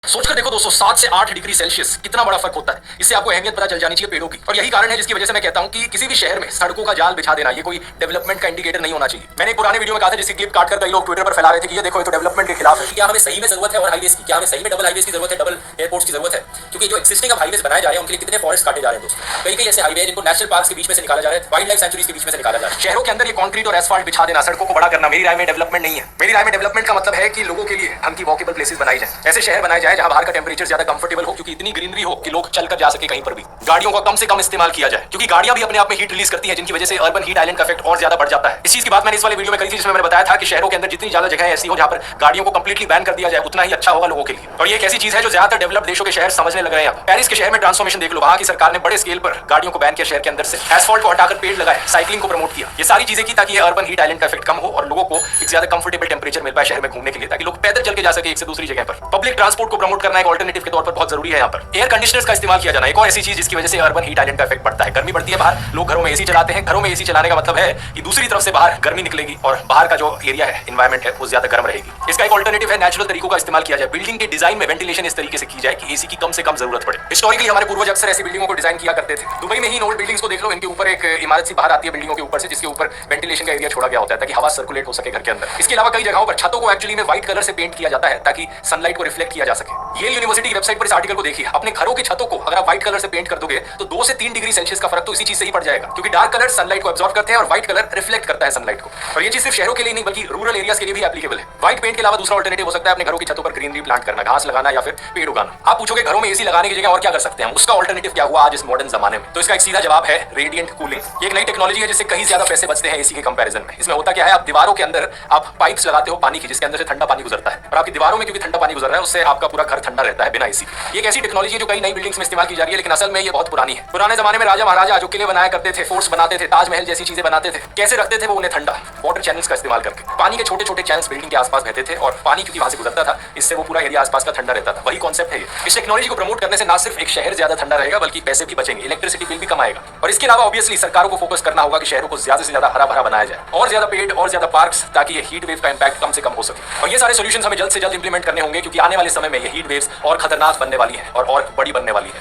सोचकर देखो दोस्तों, 7 से 8 डिग्री सेल्सियस कितना बड़ा फर्क होता है। इससे आपको अहमियत पता चल जानी चाहिए पेड़ों की। और यही कारण है जिसकी वजह से मैं कहता हूं कि किसी भी शहर में सड़कों का जाल बिछा देना ये कोई डेवलपमेंट का इंडिकेटर नहीं होना चाहिए। मैंने एक पुराने वीडियो में कहा था, जिसकी क्लिप काटकर कई लोग ट्विटर पर फैला रहे थे कि ये देखो, ये तो डेवलपमेंट के खिलाफ है। क्या हमें सही में जरूरत है और हाईवेज की? क्या हमें सही में डबल हाईवेज की जरूरत है, डबल एयरपोर्ट्स की जरूरत है? क्योंकि जो एक्सिस्टिंग अब हाईवेज बनाए जा रहे हैं उनके लिए कितने फॉरेस्ट काटे जा रहे हैं दोस्तों। कई ऐसे हाईवे जिनको नेशनल पार्क के बीच में से निकाला जा रहा है, वाइल्ड लाइफ सेंचुरीज के बीच में से निकाला जा रहा है। शहरों के अंदर ये कंक्रीट और एस्फाल्ट बिछा देना, सड़कों को बड़ा करना, मेरी राय में डेवलपमेंट नहीं है। मेरी राय में डेवलपमेंट का मतलब है कि लोगों के लिए ढंग की वॉकेबल प्लेसेस बनाई जाए, ऐसे शहर बनाए जाए जहां बाहर का टेंपरेचर ज्यादा कंफर्टेबल हो, क्योंकि इतनी ग्रीनरी हो कि लोग चलकर जा सके कहीं पर भी। गाड़ियों का कम से कम इस्तेमाल किया जाए, क्योंकि गाड़ियां भी अपने आप में हीट रिलीज करती हैं, जिनकी वजह से अर्बन हीट आइलैंड का इफेक्ट और ज्यादा बढ़ जाता है। इस चीज की बात मैंने इस वाले वीडियो में करी थी, जिसमें मैंने बताया था कि शहरों के अंदर जितनी ज्यादा जगह ऐसी हो जहां पर गाड़ियों को कंप्लीटली बैन कर दिया जाए, उतना ही अच्छा होगा लोगों के लिए। और ये एक ऐसी चीज है जो ज्यादातर डेवलप्ड देशों के शहर समझने लग रहे हैं। पेरिस के शहर में ट्रांसफॉर्मेशन देख लो, वहां की सरकार ने बड़े स्केल पर गाड़ियों को बैन किया शहर के अंदर से, एस्फॉल्ट को हटाकर पेड़ लगाए, साइकिलिंग को प्रमोट किया। ये सारी चीजें की ताकि अर्बन हीट आइलैंड का इफेक्ट कम हो और लोगों को एक ज्यादा कंफर्टेबल टेंपरेचर मिल पाए शहर में घूमने के लिए, ताकि लोग पैदल चल के जा सके एक से दूसरी जगह पर। पब्लिक ट्रांसपोर्ट को प्रमोट करना एक ऑल्टरनेटिव के तौर पर बहुत जरूरी है। यहाँ पर एयर कंडीशनर्स का इस्तेमाल किया जाना एक और ऐसी चीज जिसकी वजह से अर्बन हीट आइलैंड का इफेक्ट बढ़ता है। गर्मी बढ़ती है बाहर, लोग घरों में एसी चलाते हैं। घरों में एसी चलाने का मतलब है कि दूसरी तरफ से बाहर गर्मी निकलेगी और बाहर का जो एरिया है, एनवायरमेंट है, वो ज्यादा गर्म रहेगी। इसका एक ऑल्टरनेटिव है नेचुरल तरीकों का इस्तेमाल किया जाए। बिल्डिंग के डिजाइन में वेंटिलेशन इस तरीके से की जाए कि एसी की कम से कम जरूरत पड़े। हिस्टोरिकली हमारे पूर्वज अक्सर ऐसी बिल्डिंगों को डिजाइन किया करते थे। दुबई में ही ओल्ड बिल्डिंग्स को देख लो, इनके ऊपर एक इमारत सी बाहर आती है बिल्डिंगों के ऊपर से, जिसके ऊपर वेंटिलेशन का एरिया छोड़ा गया होता है ताकि हवा सर्कुलेट हो सके घर के अंदर। इसके अलावा कई जगहों पर छतों को एक्चुअली में व्हाइट कलर से पेंट किया जाता है ताकि सनलाइट को रिफ्लेक्ट किया जा सके। येल यूनिवर्सिटी की वेबसाइट पर इस आर्टिकल को देखिए। अपने घरों की छतों को अगर आप व्हाइट कलर से पेंट कर दोगे तो 2 से 3 डिग्री सेल्सियस का फर्क तो इसी चीज से ही पड़ जाएगा, क्योंकि डार्क कलर सनलाइट को एब्जॉर्ब करते हैं और व्हाइट कलर रिफ्लेक्ट करता है सनलाइट को। और ये चीज सिर्फ शहरों के लिए नहीं बल्कि रूरल एरियाज के लिए भी एप्लीकेबल है। व्हाइट पेंट के अलावा दूसरा ऑल्टरनेटिव हो सकता है अपने घरों की छतों पर ग्रीनरी प्लांट करना, घास लगाना या फिर पेड़ उगाना। आप पूछोगे घरों में एसी लगाने की जगह और क्या कर सकते हैं, उसका ऑल्टरनेटिव क्या हुआ आज इस मॉडर्न जमाने में? तो इसका एक सीधा जवाब है रेडिएंट कूलिंग। ये एक नई टेक्नोलॉजी है जिससे कहीं ज्यादा पैसे बचते हैं एसी के कंपैरिजन में। इसमें होता क्या है, आप दीवारों के अंदर आप पाइप्स लगाते हो पानी की, जिसके अंदर से ठंडा पानी गुजरता है, और आपकी दीवारों में क्योंकि ठंडा पानी गुजर रहा है उससे आपका पूरा घर ठंडा रहता है बिना एसी। ये एक ऐसी टेक्नोलॉजी है जो कई नई बिल्डिंग्स में इस्तेमाल की जा रही है, लेकिन असल में ये बहुत पुरानी है। पुराने जमाने में राजा महाराजा जो किले बनाया करते थे, फोर्ट्स बनाते थे, ताजमहल जैसी चीजें बनाते थे, कैसे रखते थे वो उन्हें ठंडा? वाटर चैनल्स का इस्तेमाल करके। पानी के छोटे छोटे चैनल्स बिल्डिंग के आसपास बहते थे और पानी क्योंकि वहां से गुजरता था, इससे वो पूरा एरिया आसपास का ठंडा रहता था। वही कॉन्सेप्ट है ये। इस टेक्नोलॉजी को प्रमोट करने से ना सिर्फ एक शहर ज्यादा ठंडा रहेगा बल्कि पैसे भी बचेंगे, इलेक्ट्रिसिटी बिल भी कम आएगा। और इसके अलावा ऑब्वियसली सरकारों को फोकस करना होगा कि शहरों को ज्यादा से ज्यादा हरा भरा बनाया जाए, और ज्यादा पेड़ और ज्यादा पार्क्स, ताकि ये हीट वेव का इंपैक्ट कम से कम हो सके। और ये सारे सॉल्यूशंस हमें जल्द से जल्द इंप्लीमेंट करने होंगे, क्योंकि आने वाले समय में ये हीट वेव्स और खतरनाक बनने वाली है और बड़ी बनने वाली है।